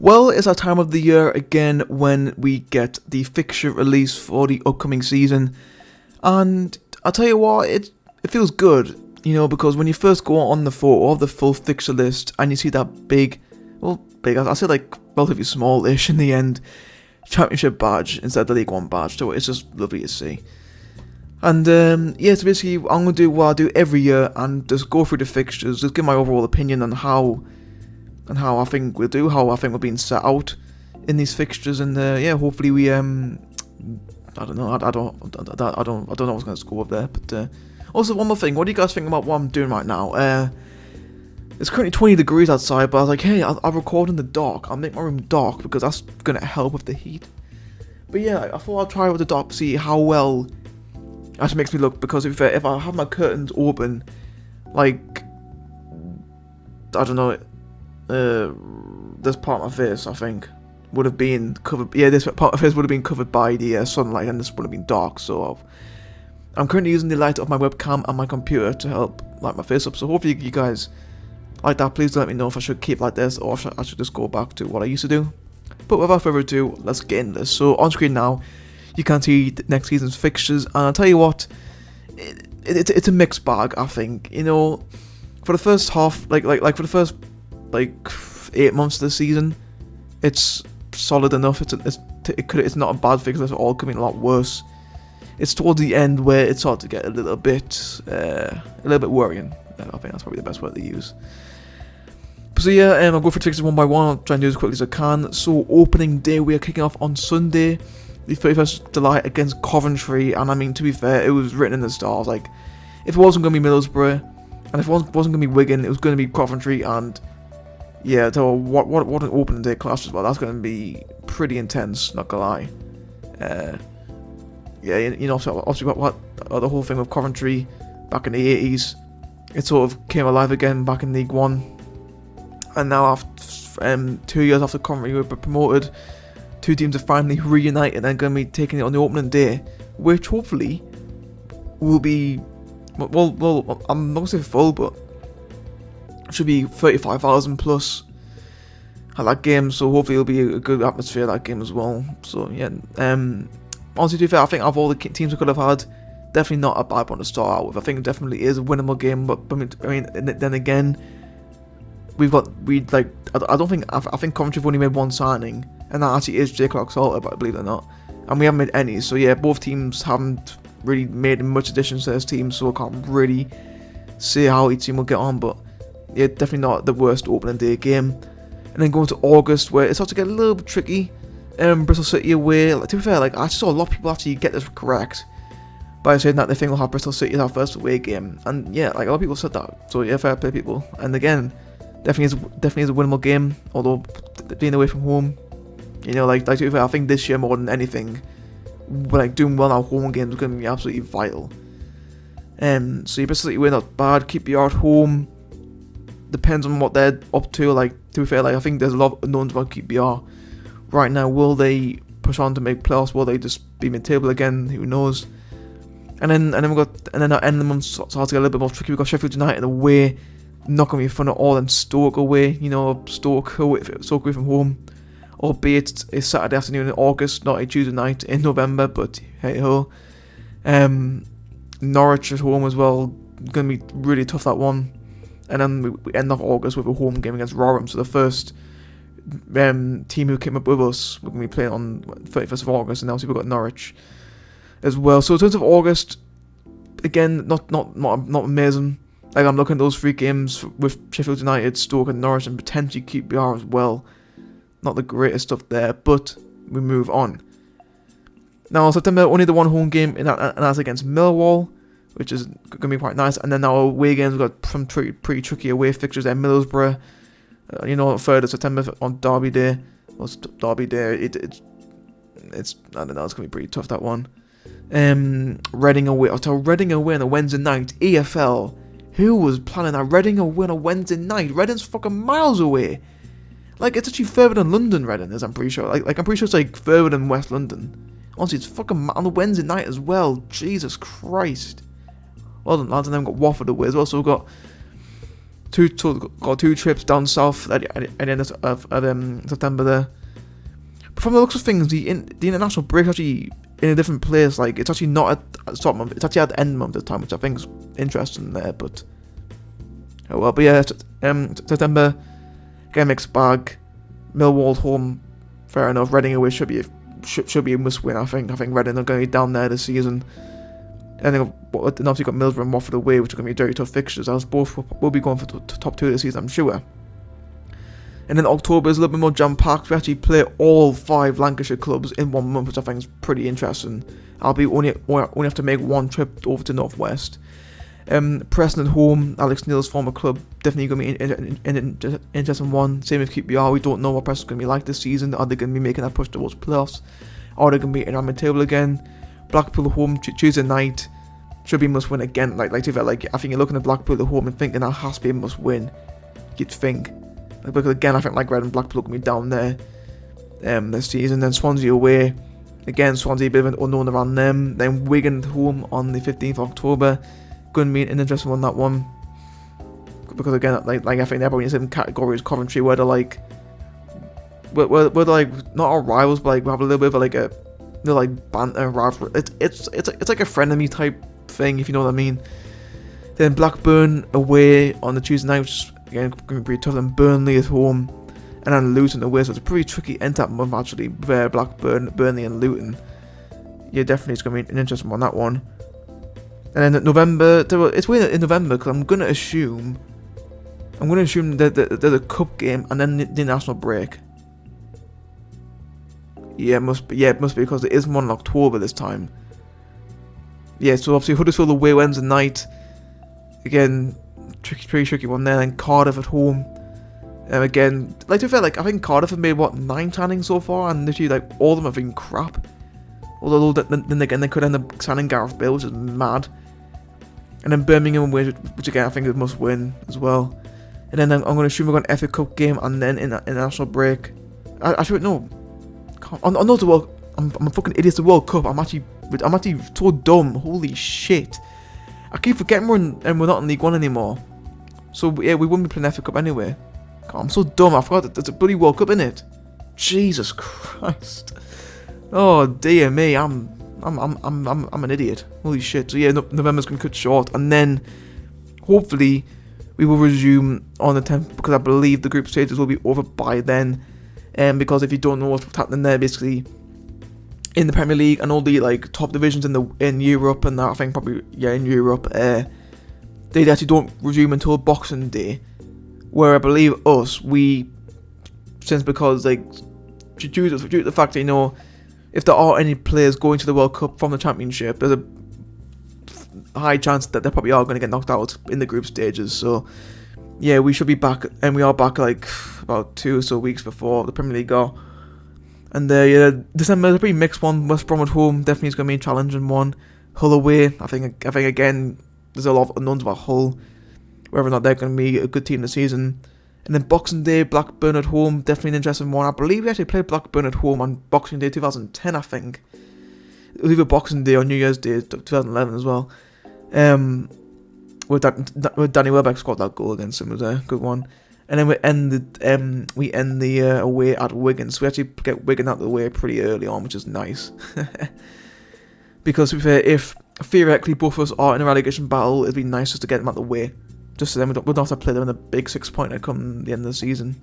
Well, it's that time of the year again when we get the fixture release for the upcoming season. And I'll tell you what, it feels good, because when you first go on the photo of the full fixture list and you see that big, I say like relatively small-ish in the end, championship badge instead of the League 1 badge, so it's just lovely to see. And so basically I'm going to do what I do every year and just go through the fixtures, just give my overall opinion on how I think we'll do, how I think we're being set out in these fixtures, and hopefully we I don't know what's going to go up there, but also one more thing, what do you guys think about what I'm doing right now? It's currently 20 degrees outside, but I was like, hey, I'll record in the dark, I'll make my room dark because that's going to help with the heat. But yeah, I thought I'd try with the dark to see how well it actually makes me look, because if I have my curtains open, like, I don't know, this part of my face, I think, would have been covered. Yeah, this part of my face would have been covered by the sunlight, and this would have been dark. So I'm currently using the light of my webcam and my computer to help light my face up. So hopefully you guys like that. Please let me know if I should keep like this or if I should just go back to what I used to do. But without further ado, let's get into this. So on screen now, you can see next season's fixtures, and I'll tell you what, it's a mixed bag. I think for the first half, like for the first 8 months of the season, it's solid enough. It's not a bad fixture at all. Could be a lot worse. It's towards the end where it started to get a little bit worrying. I think that's probably the best word to use. So yeah, I'll go for fixtures one by one. I'll try and do as quickly as I can. So opening day, we are kicking off on Sunday, the 31st of July against Coventry. And I mean, to be fair, it was written in the stars. Like, if it wasn't going to be Middlesbrough, and if it wasn't going to be Wigan, it was going to be Coventry. And yeah, so what an opening day clash as well. That's going to be pretty intense, not gonna lie. Obviously what the whole thing with Coventry back in the 80s, it sort of came alive again back in League 1. And now after 2 years after Coventry were promoted, two teams are finally reunited and going to be taking it on the opening day, which hopefully will be, well, I'm not going to say full, but should be 35,000 plus at that game, so hopefully it'll be a good atmosphere at that game as well. So yeah, honestly, to be fair, I think of all the teams we could have had, definitely not a bad one to start out with. I think it definitely is a winnable game, but I mean, then again, I think Coventry have only made one signing, and that actually is J. Clark-Salter, but believe it or not, and we haven't made any. So yeah, both teams haven't really made much additions to this team, so I can't really see how each team will get on, but yeah, definitely not the worst opening day game. And then going to August, where it starts to get a little bit tricky. Bristol City away. To be fair, I actually saw a lot of people actually get this correct by saying that they think they'll have Bristol City as our first away game. And yeah, a lot of people said that. So yeah, fair play, people. And again, definitely is a winnable game. Although being away from home, to be fair, I think this year more than anything, doing well in our home games is going to be absolutely vital. So you Bristol City away, not bad. Keep your at home. Depends on what they're up to. To be fair, I think there's a lot of unknowns about QPR right now. Will they push on to make playoffs? Will they just be mid-table again? Who knows? And then at the end of the month starts to get a little bit more tricky. We've got Sheffield United away, not going to be fun at all. And Stoke away, Stoke away from home. Albeit it's Saturday afternoon in August, not a Tuesday night in November. But hey ho. Norwich at home as well, going to be really tough, that one. And then we end off August with a home game against Rotherham. So the first team who came up with us, we're going to be playing on 31st of August, and obviously we've got Norwich as well. So in terms of August, again, not amazing. I'm looking at those three games with Sheffield United, Stoke and Norwich, and potentially QPR as well. Not the greatest stuff there, but we move on. Now September, only the one home game, and that's against Millwall, which is going to be quite nice. And then our away games, we've got some pretty tricky away fixtures there. Middlesbrough, 3rd of September on Derby Day. Well, it's Derby Day. It's I don't know. It's going to be pretty tough, that one. Reading away. I'll tell Reading away on a Wednesday night. EFL. Who was planning that? Reading away on a Wednesday night. Reading's fucking miles away. It's actually further than London, Reading is, I'm pretty sure. I'm pretty sure it's further than West London. Honestly, it's fucking on a Wednesday night as well. Jesus Christ. Well done, lads. And then we've got Watford away as well. So we've got got 2 trips down south at the end of September there. But from the looks of things, the international break is actually in a different place. Like, it's actually not at the start month, it's actually at the end month this time, which I think is interesting there. But oh well. But yeah, September, again, mixed bag. Millwall home, fair enough. Reading away should be a must win. I think Reading are going to be down there this season. And then obviously got Middlesbrough and Watford away, which are going to be very tough fixtures, as both will be going for top 2 this season, I'm sure. And then October is a little bit more jam-packed. We actually play all 5 Lancashire clubs in 1 month, which I think is pretty interesting. I'll be only have to make 1 trip over to North West. Preston at home, Alex Neil's former club, definitely going to be an interesting one. Same with QPR, we don't know what Preston's going to be like this season. Are they going to be making that push towards playoffs? Are they going to be in our mid-table again? Blackpool at home, Tuesday night, should be must win again. Like I think you're looking at Blackpool at home and thinking that has to be a must win. You'd think. Because again, I think like Reading and Blackpool going to be down there this season. Then Swansea away. Again, Swansea a bit of an unknown around them. Then Wigan at home on the 15th of October. Going to be an interesting one, that one. Because again, like I think they're probably in the same category as Coventry, where they're like, we're like not our rivals, but like we have a little bit of like a, they're like banter, rivalry. It's like a frenemy type thing, if you know what I mean. Then Blackburn away on the Tuesday night, which is again going to be pretty tough. Then Burnley at home, and then Luton away. So it's a pretty tricky end that month actually. There, Blackburn, Burnley, and Luton. Yeah, definitely it's going to be an interesting one, that one. And then November, it's weird in November because I'm going to assume that there's a cup game and then the international break. Yeah, it must be because there is one in October this time. Yeah, so obviously Huddersfield away Wednesday night. Again, pretty tricky one there. And Cardiff at home. Again, like to be fair, like I think Cardiff have made 9 signings so far, and literally like all of them have been crap. Although then again they could end up signing Gareth Bale, which is mad. And then Birmingham away, which again I think is must win as well. And then I'm going to assume we're going to FA Cup game and then in international break. Actually no. Oh no, the World. I'm a fucking idiot. It's the World Cup. I'm actually so dumb. Holy shit! I keep forgetting we're not in League One anymore. So yeah, we wouldn't be playing FA Cup anyway. God, I'm so dumb. I forgot that there's a bloody World Cup in it. Jesus Christ! Oh dear me, I'm an idiot. Holy shit! So yeah, November's gonna cut short, and then hopefully we will resume on the 10th because I believe the group stages will be over by then. Because if you don't know what's happening there, basically in the Premier League and all the like top divisions in Europe and that, I think probably in Europe, they actually don't resume until Boxing Day. Where I believe because like due to the fact that, if there are any players going to the World Cup from the Championship, there's a high chance that they probably are going to get knocked out in the group stages. So yeah, we should be back, and we are back like about 2 or so weeks before the Premier League are. And December is a pretty mixed one. West Brom at home definitely is going to be a challenging one. Hull away, I think again there's a lot of unknowns about Hull, whether or not they're going to be a good team this season. And then Boxing Day, Blackburn at home, definitely an interesting one. I believe we actually played Blackburn at home on Boxing Day 2010, I think. It was either Boxing Day or New Year's Day 2011 as well. With Danny Welbeck scored that goal against him, it was a good one. And then we end the away at Wigan, so we actually get Wigan out of the way pretty early on, which is nice. Because if theoretically both of us are in a relegation battle, it'd be nice just to get them out of the way, just so then we don't have to play them in a big 6-pointer come the end of the season.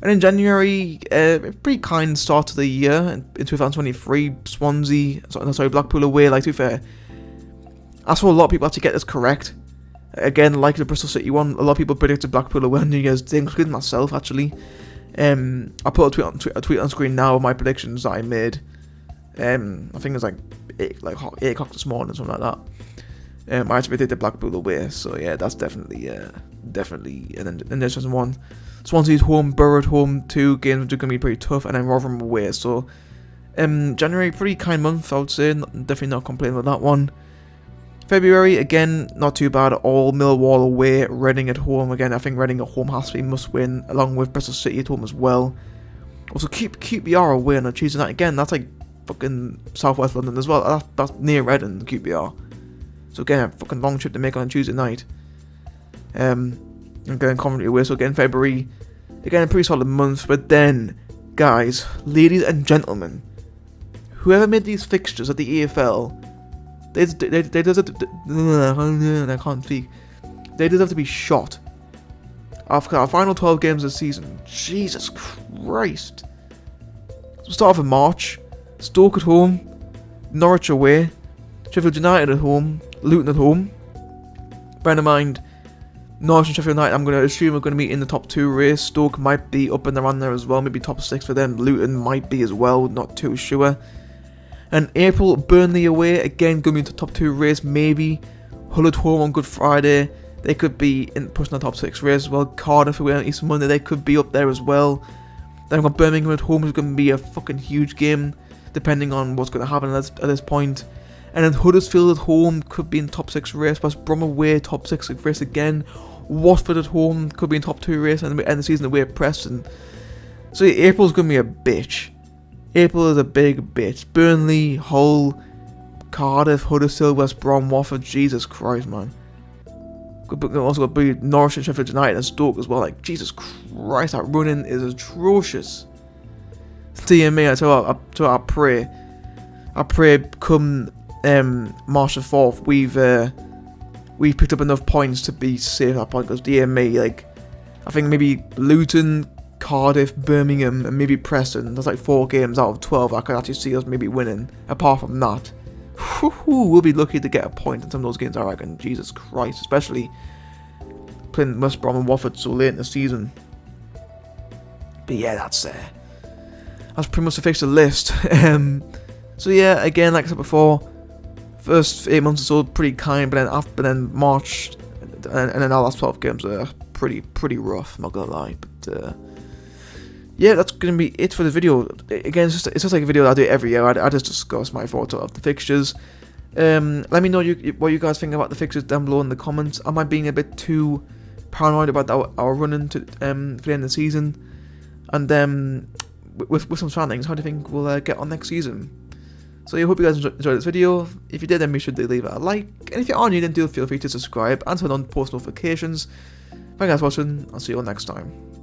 And in January, a pretty kind start to the year in 2023. Blackpool away. Like, to be fair, I saw a lot of people actually get this correct. Again, like the Bristol City one, a lot of people predicted Blackpool away on New Year's Day, including myself actually. I put a tweet on screen now of my predictions that I made. I think it was like 8 o'clock this morning or something like that. I actually predicted Blackpool away, so yeah, that's definitely an interesting one. Swansea's home, Borough at home, 2 games which are going to be pretty tough, and then Rotherham away. So January, pretty kind month, I would say. Definitely not complaining with that one. February, again, not too bad at all. Millwall away, Reading at home. Again, I think Reading at home has to be must win, along with Bristol City at home as well. Also, QPR away on a Tuesday night. Again, that's like fucking southwest London as well. That's near Reading, QPR. So again, a fucking long trip to make on a Tuesday night. and getting commentary away. So again, February, again a pretty solid month. But then, guys, ladies and gentlemen, whoever made these fixtures at the EFL, they deserve to, I can't speak. They deserve to be shot. After our final 12 games of the season, Jesus Christ. So start off in March, Stoke at home, Norwich away, Sheffield United at home, Luton at home. Bear in mind, Norwich and Sheffield United, I'm going to assume are going to be in the top 2 race. Stoke might be up and around there as well, maybe top 6 for them. Luton might be as well, not too sure. And April, Burnley away, again going to be in the top 2 race, maybe. Hull at home on Good Friday, they could be in pushing the top 6 race as well. Cardiff away on Easter Monday, they could be up there as well. Then we've got Birmingham at home, which is going to be a fucking huge game, depending on what's going to happen at this point. And then Huddersfield at home could be in top 6 race. West Brom away, top 6 race again. Watford at home could be in top 2 race, and we end the season away at Preston. So yeah, April's going to be a bitch. April is a big bitch. Burnley, Hull, Cardiff, Huddersfield, West Brom, Watford. Jesus Christ, man. Also got to be Norwich and Sheffield United and Stoke as well. Like, Jesus Christ, that running is atrocious. Dear me, I pray come March the 4th, we've picked up enough points to be safe at that point. Because dear me, like, I think maybe Luton, Cardiff, Birmingham, and maybe Preston. That's like 4 games out of 12 I could actually see us maybe winning. Apart from that, we'll be lucky to get a point in some of those games, I reckon. Jesus Christ, especially playing West Brom and Watford so late in the season. But yeah, that's pretty much the fixture list. So yeah, again, like I said before, first 8 months or so pretty kind, but then March and then our last 12 games are pretty rough. I'm not gonna lie, but yeah, that's gonna be it for the video. Again, it's just like a video that I do every year. I just discuss my thoughts of the fixtures. Let me know what you guys think about the fixtures down below in the comments. Am I being a bit too paranoid about our run into for the end of the season? And with some standings, how do you think we'll get on next season? So I hope you guys enjoyed this video. If you did, then make sure to leave it a like. And if you are new, then do feel free to subscribe and turn on post notifications. Thank you guys for watching. I'll see you all next time.